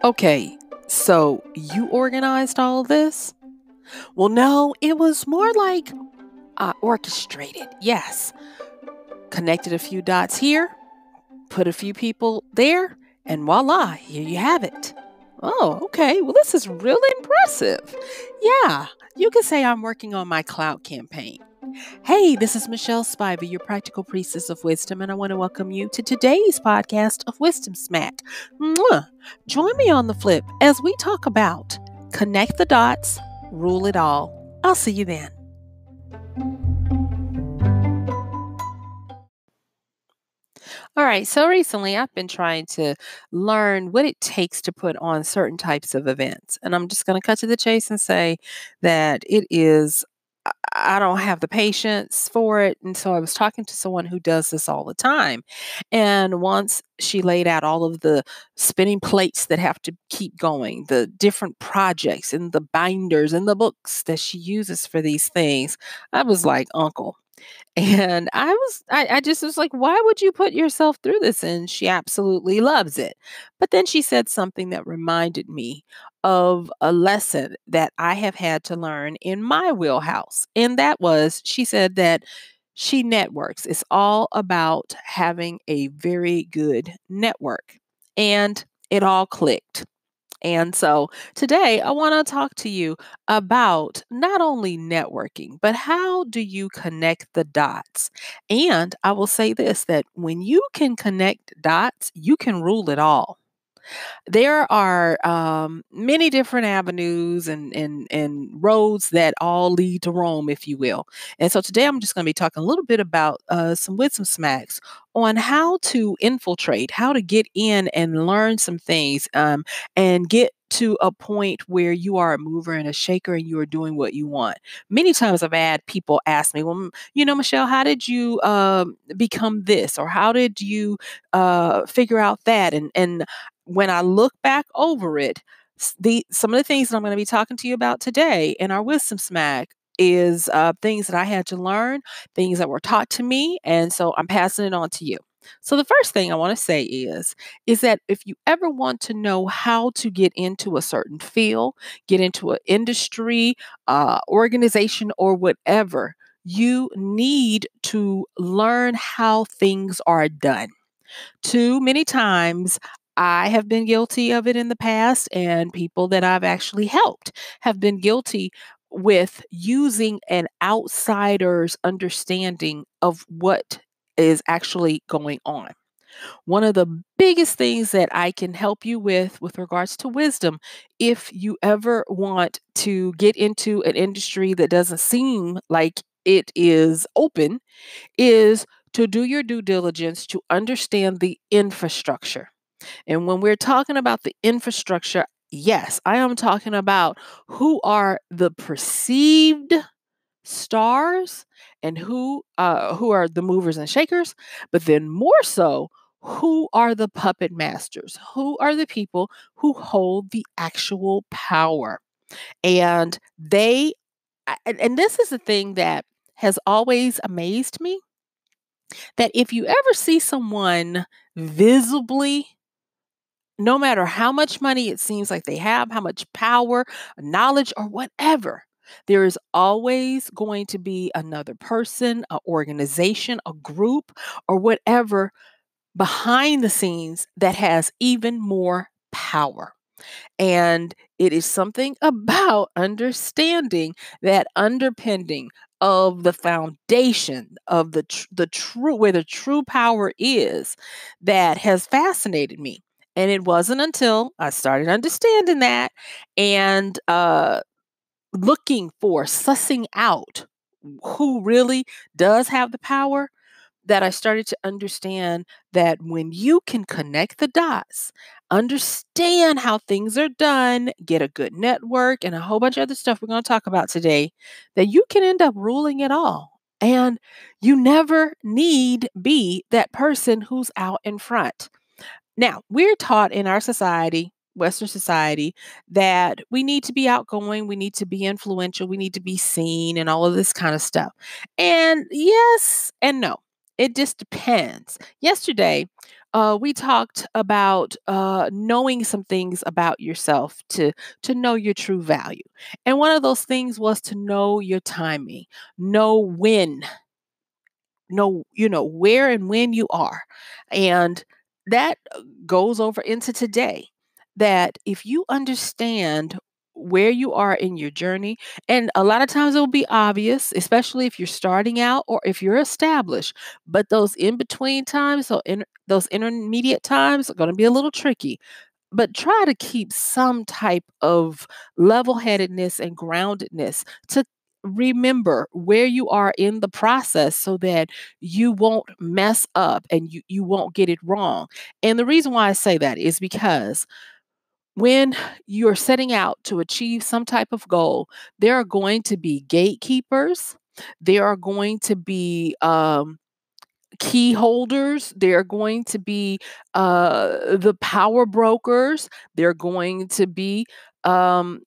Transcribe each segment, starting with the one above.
Okay, so you organized all of this? Well, no, it was more like orchestrated. Yes. Connected a few dots here, put a few people there, and voila, here you have it. Oh, okay. Well, this is really impressive. Yeah, you could say I'm working on my cloud campaign. Hey, this is MichelleSpiva, your practical priestess of wisdom, and I want to welcome you to today's podcast of Wisdom Smack. Mwah! Join me on the flip as we talk about connect the dots, rule it all. I'll see you then. All right, so recently I've been trying to learn what it takes to put on certain types of events. And I'm just going to cut to the chase and say that I don't have the patience for it. And so I was talking to someone who does this all the time. And once she laid out all of the spinning plates that have to keep going, the different projects and the binders and the books that she uses for these things, I was like, Uncle. And I just was like, why would you put yourself through this? And she absolutely loves it. But then she said something that reminded me of a lesson that I have had to learn in my wheelhouse. And that was, she said that she networks. It's all about having a very good network. And it all clicked. And so today I want to talk to you about not only networking, but how do you connect the dots? And I will say this that when you can connect dots, you can rule it all. There are many different avenues and roads that all lead to Rome, if you will. And so today I'm just going to be talking a little bit about some wisdom smacks on how to infiltrate, how to get in and learn some things and get to a point where you are a mover and a shaker and you are doing what you want. Many times I've had people ask me, well, Michelle, how did you become this? Or how did you figure out that? And when I look back over it, some of the things that I'm going to be talking to you about today in our wisdom smack is things that I had to learn, things that were taught to me, and so I'm passing it on to you. So the first thing I want to say is that if you ever want to know how to get into a certain field, get into an industry, organization, or whatever, you need to learn how things are done. Too many times I have been guilty of it in the past, and people that I've actually helped have been guilty with using an outsider's understanding of what is actually going on. One of the biggest things that I can help you with regards to wisdom, if you ever want to get into an industry that doesn't seem like it is open, is to do your due diligence to understand the infrastructure. And when we're talking about the infrastructure, yes, I am talking about who are the perceived stars and who are the movers and shakers, but then more so, who are the puppet masters? Who are the people who hold the actual power? And and this is the thing that has always amazed me, that if you ever see someone visibly, no matter how much money it seems like they have, how much power, knowledge, or whatever, there is always going to be another person, an organization, a group, or whatever behind the scenes that has even more power. And it is something about understanding that underpinning of the foundation of the true, where the true power is, that has fascinated me. And it wasn't until I started understanding that and looking for, sussing out who really does have the power, that I started to understand that when you can connect the dots, understand how things are done, get a good network, and a whole bunch of other stuff we're going to talk about today, that you can end up ruling it all. And you never need be that person who's out in front. Now, we're taught in our society, Western society, that we need to be outgoing, we need to be influential, we need to be seen, and all of this kind of stuff. And yes and no, it just depends. Yesterday, we talked about knowing some things about yourself to know your true value. And one of those things was to know your timing, know when, know where and when you are. And that goes over into today, that if you understand where you are in your journey, and a lot of times it will be obvious, especially if you're starting out or if you're established, but those in between times, those intermediate times are going to be a little tricky. But try to keep some type of level-headedness and groundedness to remember where you are in the process so that you won't mess up and you won't get it wrong. And the reason why I say that is because when you're setting out to achieve some type of goal, there are going to be gatekeepers. There are going to be key holders. They're going to be the power brokers. They're going to be um,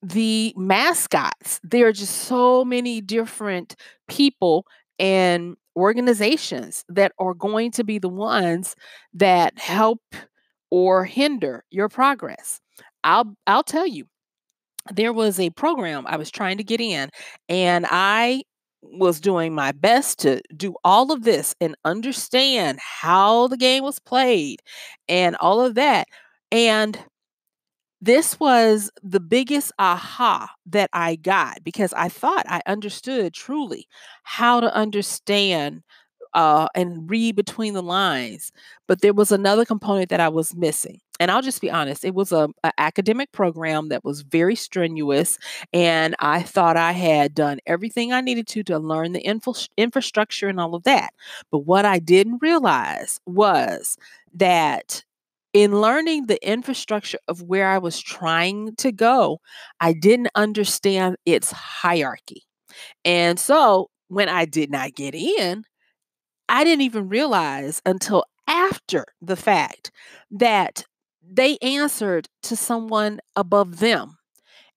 the mascots. There are just so many different people and organizations that are going to be the ones that help or hinder your progress. I'll tell you, there was a program I was trying to get in, and I was doing my best to do all of this and understand how the game was played and all of that. And this was the biggest aha that I got because I thought I understood truly how to understand and read between the lines. But there was another component that I was missing. And I'll just be honest, it was a academic program that was very strenuous. And I thought I had done everything I needed to learn the infrastructure and all of that. But what I didn't realize was that in learning the infrastructure of where I was trying to go, I didn't understand its hierarchy. And so when I did not get in, I didn't even realize until after the fact that they answered to someone above them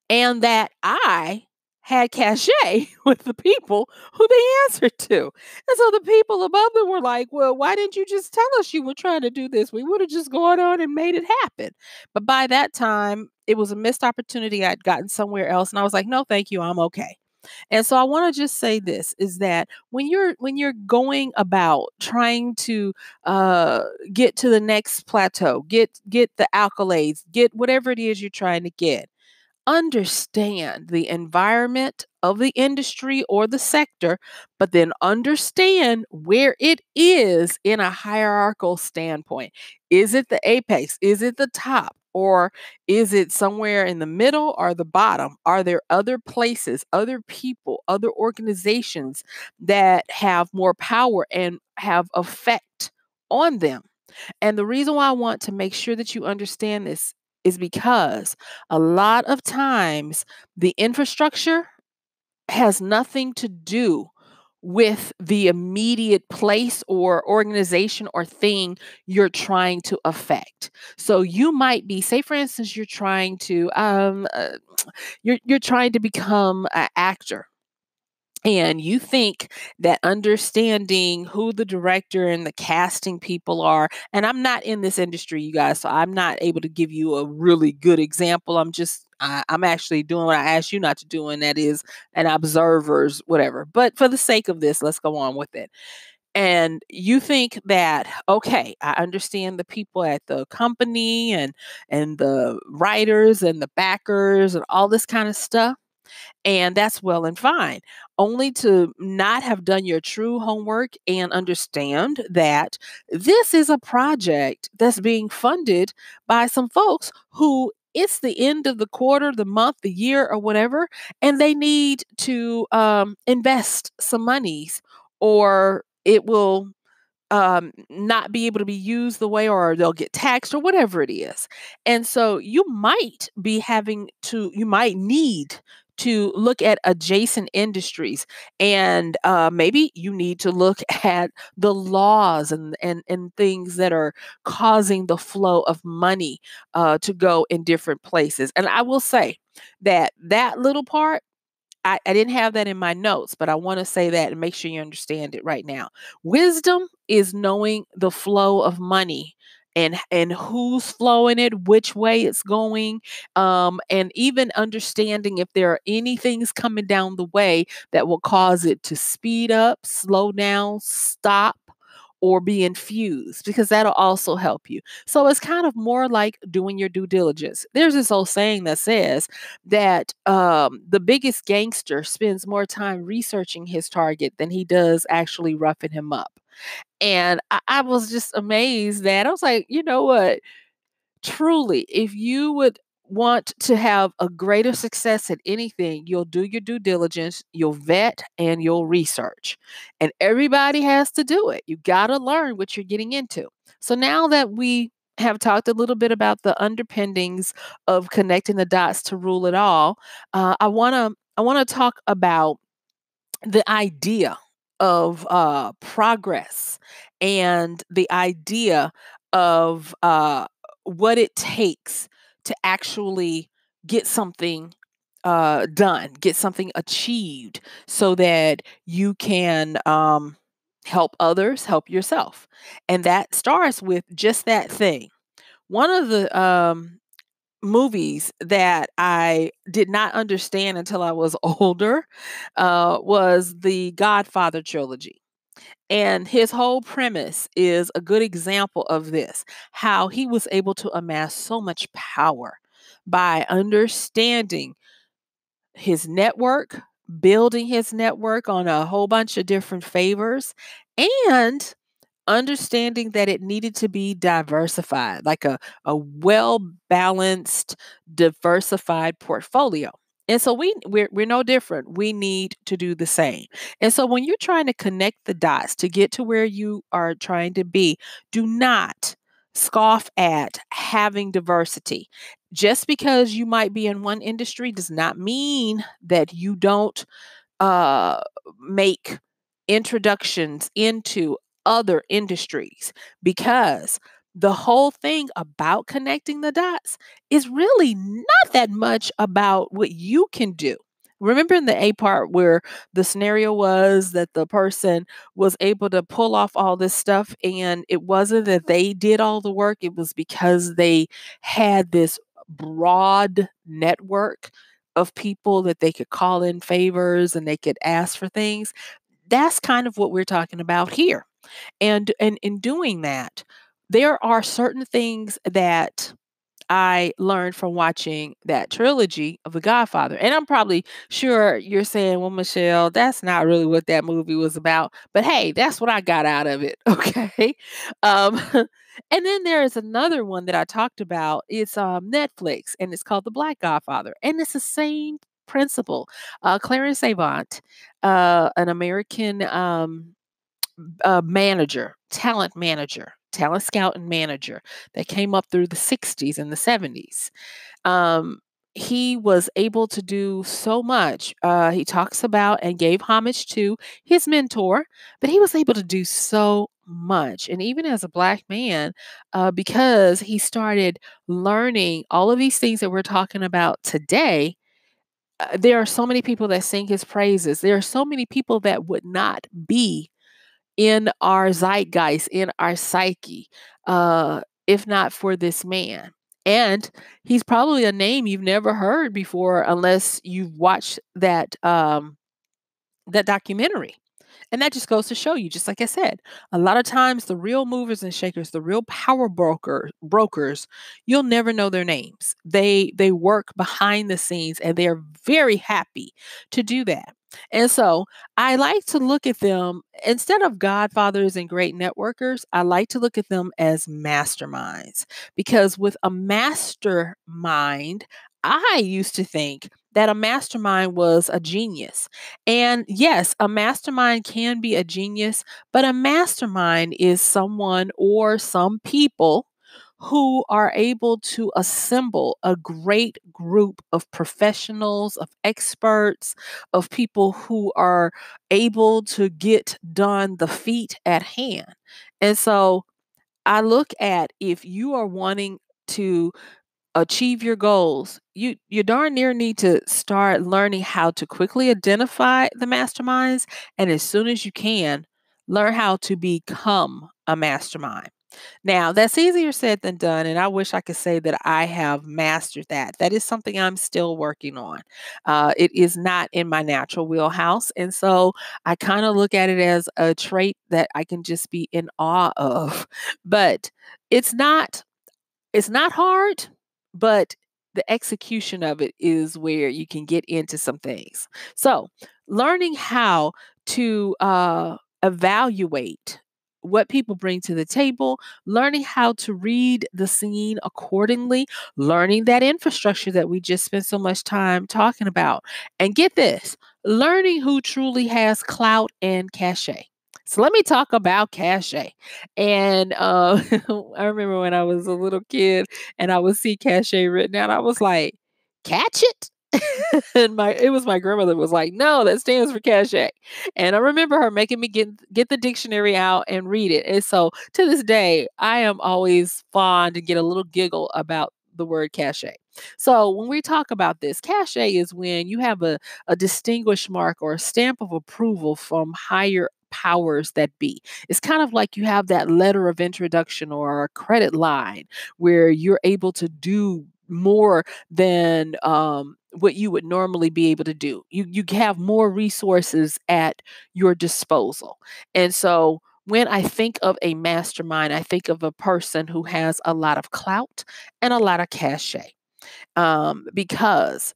and that I had cachet with the people who they answered to. And so the people above them were like, well, why didn't you just tell us you were trying to do this? We would have just gone on and made it happen. But by that time, it was a missed opportunity. I'd gotten somewhere else. And I was like, no, thank you. I'm okay. And so I want to just say this is that when you're going about trying to get to the next plateau, get the accolades, get whatever it is you're trying to get, understand the environment of the industry or the sector, but then understand where it is in a hierarchical standpoint. Is it the apex? Is it the top? Or is it somewhere in the middle or the bottom? Are there other places, other people, other organizations that have more power and have effect on them? And the reason why I want to make sure that you understand this is because a lot of times the infrastructure has nothing to do with the immediate place or organization or thing you're trying to affect. So you might be, say for instance, you're trying to become an actor, and you think that understanding who the director and the casting people are, and I'm not in this industry, you guys, so I'm not able to give you a really good example. I'm actually doing what I asked you not to do, and that is an observer's whatever. But for the sake of this, let's go on with it. And you think that, okay, I understand the people at the company and the writers and the backers and all this kind of stuff, and that's well and fine, only to not have done your true homework and understand that this is a project that's being funded by some folks who it's the end of the quarter, the month, the year, or whatever, and they need to invest some monies or it will not be able to be used the way or they'll get taxed or whatever it is. And so you might need to look at adjacent industries and maybe you need to look at the laws and things that are causing the flow of money to go in different places. And I will say that that little part I didn't have that in my notes, but I want to say that and make sure you understand it right now. Wisdom is knowing the flow of money and who's flowing it, which way it's going, and even understanding if there are any things coming down the way that will cause it to speed up, slow down, stop, or be infused, because that'll also help you. So it's kind of more like doing your due diligence. There's this old saying that says that the biggest gangster spends more time researching his target than he does actually roughing him up. And I was just amazed that I was like, you know what? Truly, if you would want to have a greater success at anything, you'll do your due diligence, you'll vet, and you'll research. And everybody has to do it. You got to learn what you're getting into. So now that we have talked a little bit about the underpinnings of connecting the dots to rule it all, I want to talk about the idea of progress and the idea of what it takes to actually get something done, get something achieved so that you can help others, help yourself. And that starts with just that thing. One of the movies that I did not understand until I was older was the Godfather trilogy. And his whole premise is a good example of this, how he was able to amass so much power by understanding his network, building his network on a whole bunch of different favors, and understanding that it needed to be diversified, like a well balanced, diversified portfolio. And so we're no different. We need to do the same. And so when you're trying to connect the dots to get to where you are trying to be, do not scoff at having diversity. Just because you might be in one industry does not mean that you don't uh, make introductions into other industries, because the whole thing about connecting the dots is really not that much about what you can do. Remember in the A part where the scenario was that the person was able to pull off all this stuff, and it wasn't that they did all the work, it was because they had this broad network of people that they could call in favors and they could ask for things. That's kind of what we're talking about here. And in doing that, there are certain things that I learned from watching that trilogy of The Godfather. And I'm probably sure you're saying, well, Michelle, that's not really what that movie was about. But hey, that's what I got out of it. Okay. Um, and then there is another one that I talked about. It's Netflix, and it's called The Black Godfather. And it's the same principle. Clarence Avant, an American talent scout and manager that came up through the 60s and the 70s. Um, he was able to do so much. He talks about and gave homage to his mentor, but he was able to do so much. And even as a black man, because he started learning all of these things that we're talking about today, there are so many people that sing his praises. There are so many people that would not be in our zeitgeist, in our psyche, if not for this man. And he's probably a name you've never heard before unless you've watched that documentary. And that just goes to show you, just like I said, a lot of times the real movers and shakers, the real brokers, you'll never know their names. They work behind the scenes and they're very happy to do that. And so I like to look at them instead of godfathers and great networkers, I like to look at them as masterminds, because with a mastermind, I used to think that a mastermind was a genius. And yes, a mastermind can be a genius, but a mastermind is someone or some people who are able to assemble a great group of professionals, of experts, of people who are able to get done the feat at hand. And so I look at, if you are wanting to achieve your goals, you darn near need to start learning how to quickly identify the masterminds, and as soon as you can, learn how to become a mastermind. Now, that's easier said than done, and I wish I could say that I have mastered that. That is something I'm still working on. It is not in my natural wheelhouse, and so I kind of look at it as a trait that I can just be in awe of. But it's not it's not hard, but the execution of it is where you can get into some things. So, learning how to evaluate what people bring to the table, learning how to read the scene accordingly, learning that infrastructure that we just spent so much time talking about. And get this, learning who truly has clout and cachet. So let me talk about cachet. And I remember when I was a little kid and I would see cachet written out, I was like, catch it? And it was my grandmother was like, no, that stands for cachet. And I remember her making me get the dictionary out and read it. And so to this day, I am always fond and get a little giggle about the word cachet. So when we talk about this, cachet is when you have a distinguished mark or a stamp of approval from higher powers that be. It's kind of like you have that letter of introduction or a credit line where you're able to do more than what you would normally be able to do. You have more resources at your disposal. And so when I think of a mastermind, I think of a person who has a lot of clout and a lot of cachet. Because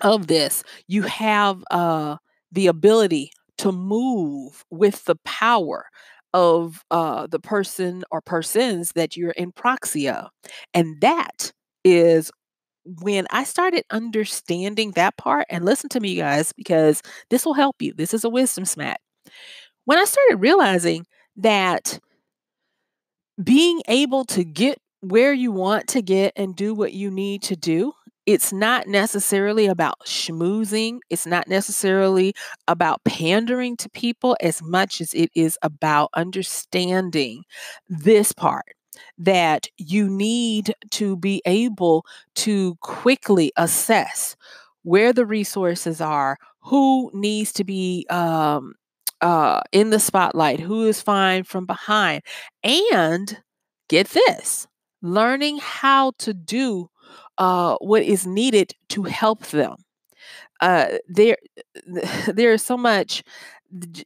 of this, you have the ability to move with the power of the person or persons that you're in proxy of. And that is when I started understanding that part, and listen to me, you guys, because this will help you. This is a wisdom smack. When I started realizing that being able to get where you want to get and do what you need to do, it's not necessarily about schmoozing. It's not necessarily about pandering to people as much as it is about understanding this part that you need to be able to quickly assess where the resources are, who needs to be in the spotlight, who is fine from behind, and get this, learning how to do what is needed to help them. There, there is so much.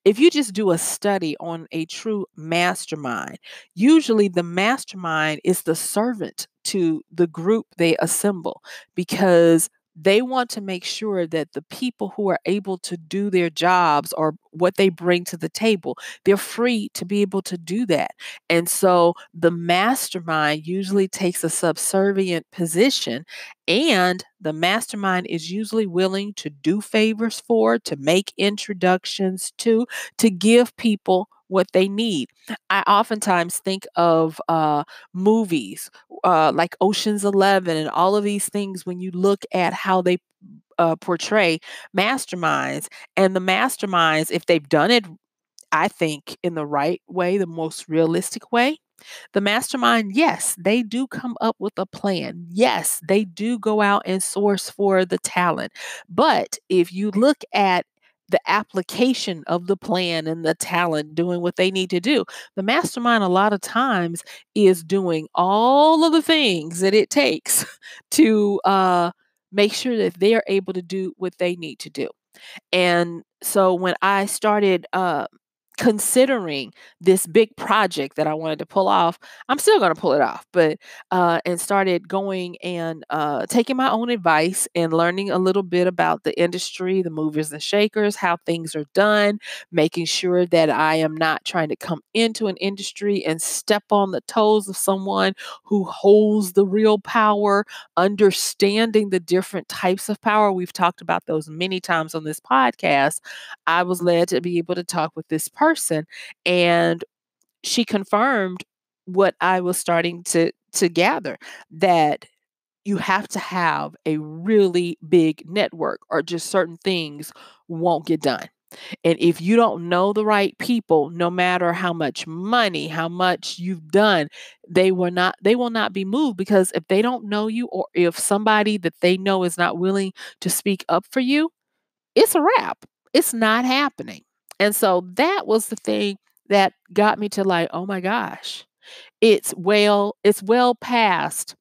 If you just do a study on a true mastermind, usually the mastermind is the servant to the group they assemble because they want to make sure that the people who are able to do their jobs or what they bring to the table, they're free to be able to do that. And so the mastermind usually takes a subservient position, and the mastermind is usually willing to do favors for, to make introductions to give people what they need. I oftentimes think of movies like Ocean's 11 and all of these things when you look at how they portray masterminds. And the masterminds, if they've done it, I think, in the right way, the most realistic way, the mastermind, yes, they do come up with a plan. Yes, they do go out and source for the talent. But if you look at the application of the plan and the talent doing what they need to do, the mastermind a lot of times is doing all of the things that it takes to make sure that they are able to do what they need to do. And so when I started considering this big project that I wanted to pull off, I'm still going to pull it off, but and started going and taking my own advice and learning a little bit about the industry, the movers and shakers, how things are done, making sure that I am not trying to come into an industry and step on the toes of someone who holds the real power, understanding the different types of power. We've talked about those many times on this podcast. I was led to be able to talk with this person, and she confirmed what I was starting to gather, that you have to have a really big network or just certain things won't get done. And if you don't know the right people, no matter how much money, how much you've done, they will not be moved, because if they don't know you, or if somebody that they know is not willing to speak up for you, it's a wrap. It's not happening. And so that was the thing that got me to like, oh my gosh, it's well past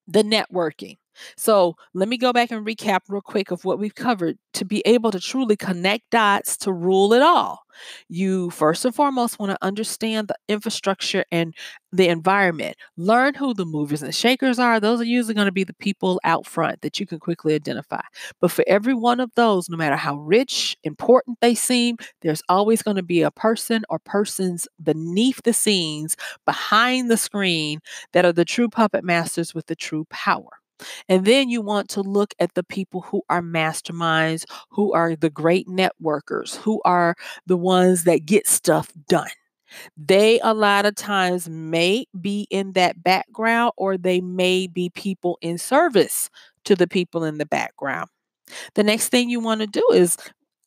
the networking. So let me go back and recap real quick of what we've covered to be able to truly connect dots to rule it all. You first and foremost want to understand the infrastructure and the environment. Learn who the movers and shakers are. Those are usually going to be the people out front that you can quickly identify. But for every one of those, no matter how rich, important they seem, there's always going to be a person or persons beneath the scenes, behind the screen, that are the true puppet masters with the true power. And then you want to look at the people who are masterminds, who are the great networkers, who are the ones that get stuff done. They a lot of times may be in that background, or they may be people in service to the people in the background. The next thing you want to do is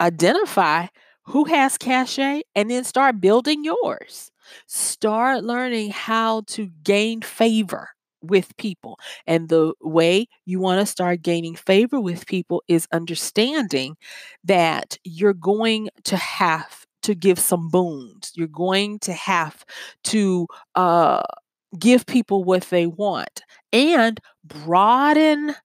identify who has cachet and then start building yours. Start learning how to gain favor with people. And the way you want to start gaining favor with people is understanding that you're going to have to give some boons. You're going to have to uh, give people what they want, and broaden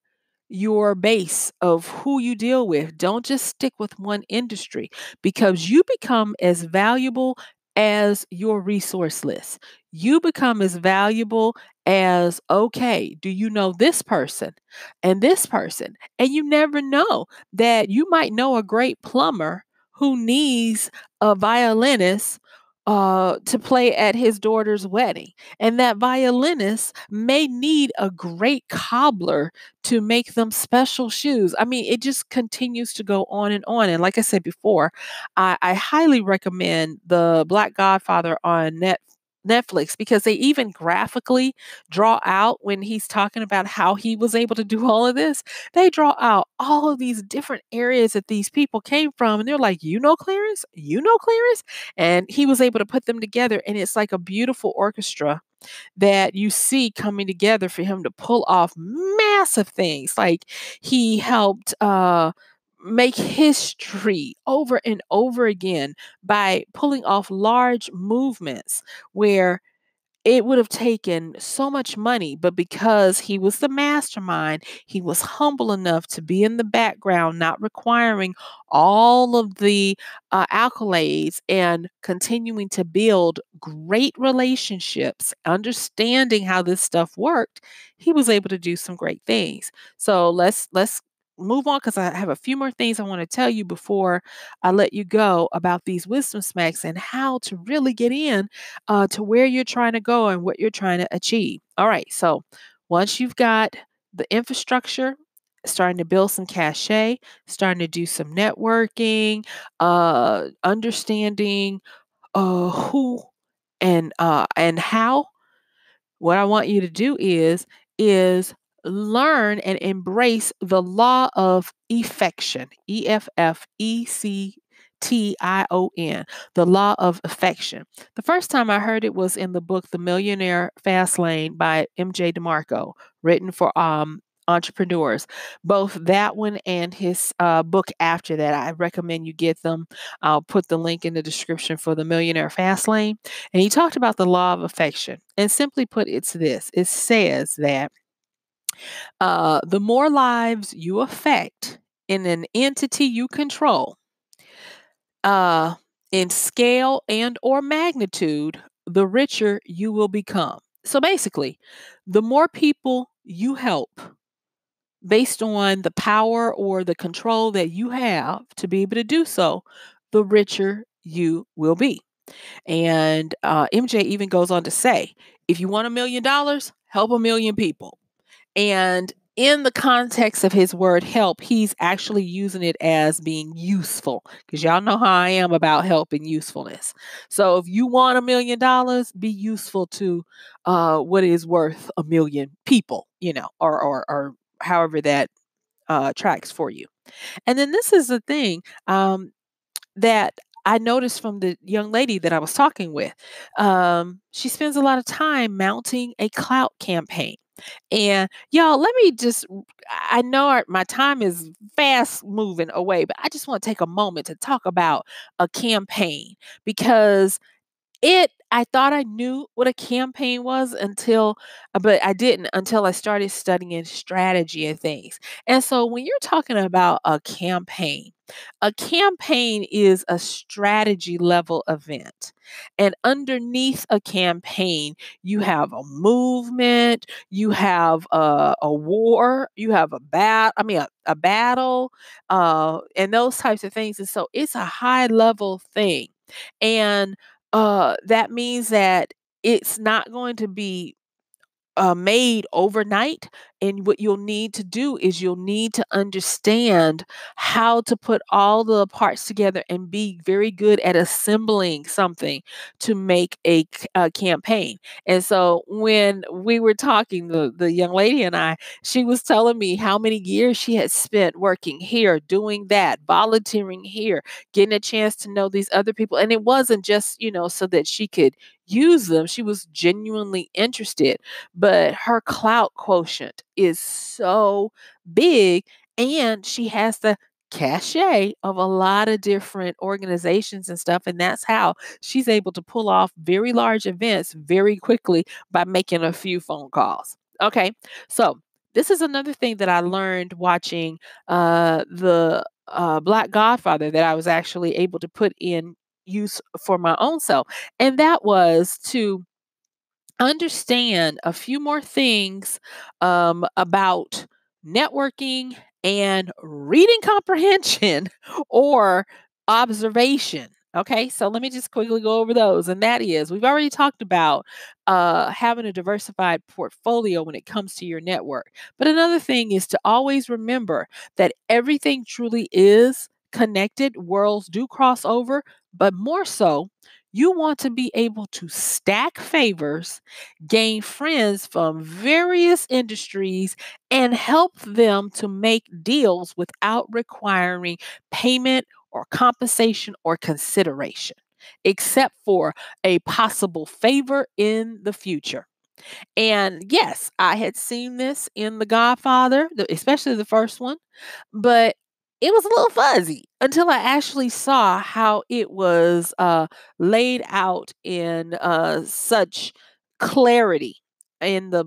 your base of who you deal with. Don't just stick with one industry, because you become as valuable as your resource list. You become as valuable as, okay, do you know this person and this person? And you never know that you might know a great plumber who needs a violinist to play at his daughter's wedding. And that violinist may need a great cobbler to make them special shoes. I mean, it just continues to go on and on. And like I said before, I highly recommend The Black Godfather on Netflix, because they even graphically draw out, when he's talking about how he was able to do all of this, they draw out all of these different areas that these people came from. And they're like, you know, Clarence, you know, Clarence. And he was able to put them together. And it's like a beautiful orchestra that you see coming together for him to pull off massive things. Like, he helped make history over and over again by pulling off large movements where it would have taken so much money, but because he was the mastermind, he was humble enough to be in the background, not requiring all of the accolades, and continuing to build great relationships, understanding how this stuff worked. He was able to do some great things. So let's move on, because I have a few more things I want to tell you before I let you go about these wisdom smacks and how to really get in to where you're trying to go and what you're trying to achieve. All right. So once you've got the infrastructure, starting to build some cachet, starting to do some networking, understanding who and how, what I want you to do is learn and embrace the law of affection. EFFECTION. The law of affection. The first time I heard it was in the book The Millionaire Fast Lane by MJ DeMarco, written for entrepreneurs. Both that one and his book after that, I recommend you get them. I'll put the link in the description for The Millionaire Fast Lane. And he talked about the law of affection. And simply put, it's this: it says that the more lives you affect in an entity you control, uh, in scale and or magnitude, the richer you will become. So basically, the more people you help, based on the power or the control that you have to be able to do so, the richer you will be. And MJ even goes on to say, if you want $1 million, help 1 million people. And in the context of his word help, he's actually using it as being useful, because y'all know how I am about help and usefulness. So if you want $1 million, be useful to what is worth 1 million people, or however that tracks for you. And then this is the thing. that I noticed from the young lady that I was talking with. She spends a lot of time mounting a clout campaign. And y'all, let me just, I know my time is fast moving away, but I just want to take a moment to talk about a campaign because I thought I knew what a campaign was but I didn't until I started studying strategy and things. And so when you're talking about a campaign is a strategy level event. And underneath a campaign, you have a movement, you have a war, you have a battle, and those types of things. And so it's a high level thing. And that means that it's not going to be made overnight. And what you'll need to do is you'll need to understand how to put all the parts together and be very good at assembling something to make a campaign. And so when we were talking, the young lady and I, she was telling me how many years she had spent working here, doing that, volunteering here, getting a chance to know these other people. And it wasn't just, so that she could use them. She was genuinely interested, but her clout quotient is so big, and she has the cachet of a lot of different organizations and stuff, and that's how she's able to pull off very large events very quickly by making a few phone calls. Okay, so this is another thing that I learned watching the Black Godfather that I was actually able to put in use for my own self, and that was to understand a few more things about networking and reading comprehension or observation. Okay, so let me just quickly go over those. And that is, we've already talked about having a diversified portfolio when it comes to your network. But another thing is to always remember that everything truly is connected. Worlds do cross over, but more so, you want to be able to stack favors, gain friends from various industries, and help them to make deals without requiring payment or compensation or consideration, except for a possible favor in the future. And yes, I had seen this in The Godfather, especially the first one, but it was a little fuzzy until I actually saw how it was laid out in such clarity in the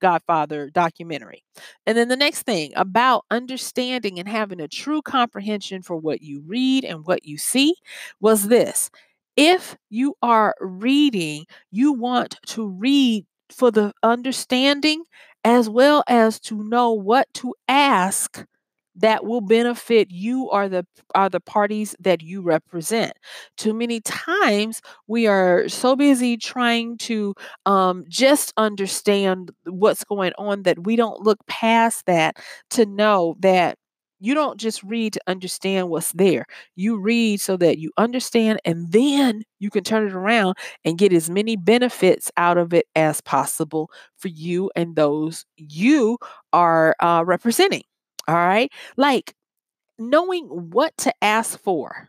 Godfather documentary. And then the next thing about understanding and having a true comprehension for what you read and what you see was this. If you are reading, you want to read for the understanding as well as to know what to ask that will benefit you or the parties that you represent. Too many times we are so busy trying to just understand what's going on that we don't look past that to know that you don't just read to understand what's there. You read so that you understand, and then you can turn it around and get as many benefits out of it as possible for you and those you are representing. All right. Like knowing what to ask for,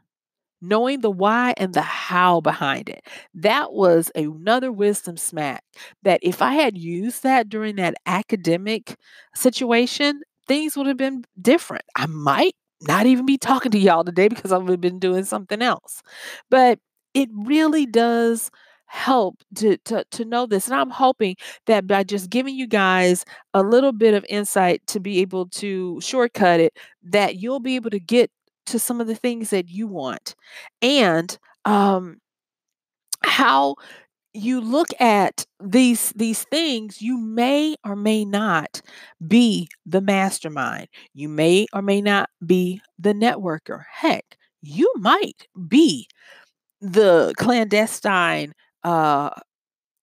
knowing the why and the how behind it. That was another wisdom smack that if I had used that during that academic situation, things would have been different. I might not even be talking to y'all today because I would have been doing something else. But it really does help to know this. And I'm hoping that by just giving you guys a little bit of insight to be able to shortcut it, that you'll be able to get to some of the things that you want. And how you look at these things, you may or may not be the mastermind. You may or may not be the networker. Heck, you might be the clandestine uh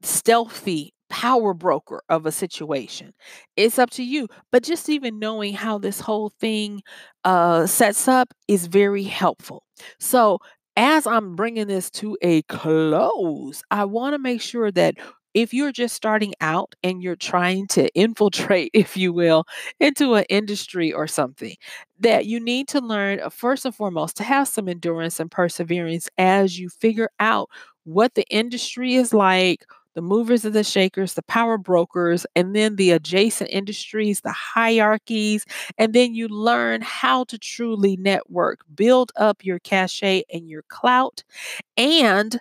stealthy power broker of a situation. It's up to you. But just even knowing how this whole thing sets up is very helpful. So, as I'm bringing this to a close, I want to make sure that if you're just starting out and you're trying to infiltrate, if you will, into an industry or something, that you need to learn, first and foremost, to have some endurance and perseverance as you figure out what the industry is like, the movers and the shakers, the power brokers, and then the adjacent industries, the hierarchies, and then you learn how to truly network, build up your cachet and your clout, and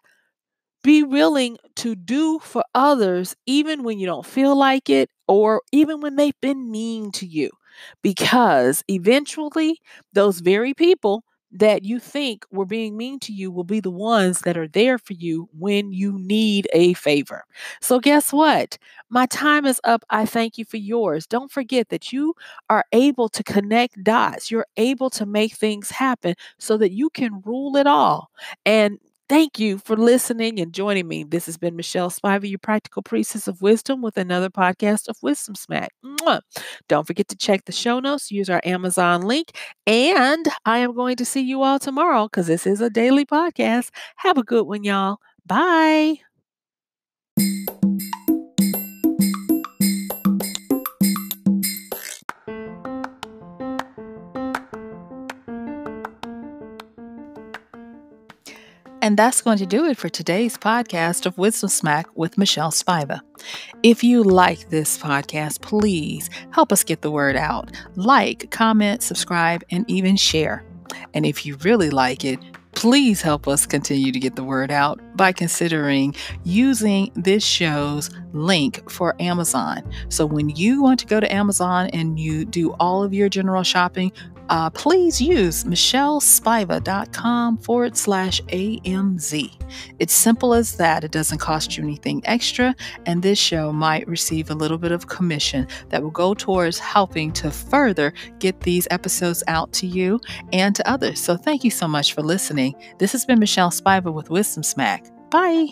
be willing to do for others even when you don't feel like it or even when they've been mean to you. Because eventually, those very people that you think were being mean to you will be the ones that are there for you when you need a favor. So, guess what? My time is up. I thank you for yours. Don't forget that you are able to connect dots. You're able to make things happen so that you can rule it all. And thank you for listening and joining me. This has been MichelleSpiva, your practical priestess of wisdom, with another podcast of Wisdom Smack. Mwah. Don't forget to check the show notes, use our Amazon link, and I am going to see you all tomorrow because this is a daily podcast. Have a good one, y'all. Bye. And that's going to do it for today's podcast of Wisdom Smack with MichelleSpiva. If you like this podcast, please help us get the word out. Like, comment, subscribe, and even share. And if you really like it, please help us continue to get the word out by considering using this show's link for Amazon. So when you want to go to Amazon and you do all of your general shopping, please use MichelleSpiva.com/AMZ. It's simple as that. It doesn't cost you anything extra, and this show might receive a little bit of commission that will go towards helping to further get these episodes out to you and to others. So thank you so much for listening. This has been MichelleSpiva with Wisdom Smack. Bye.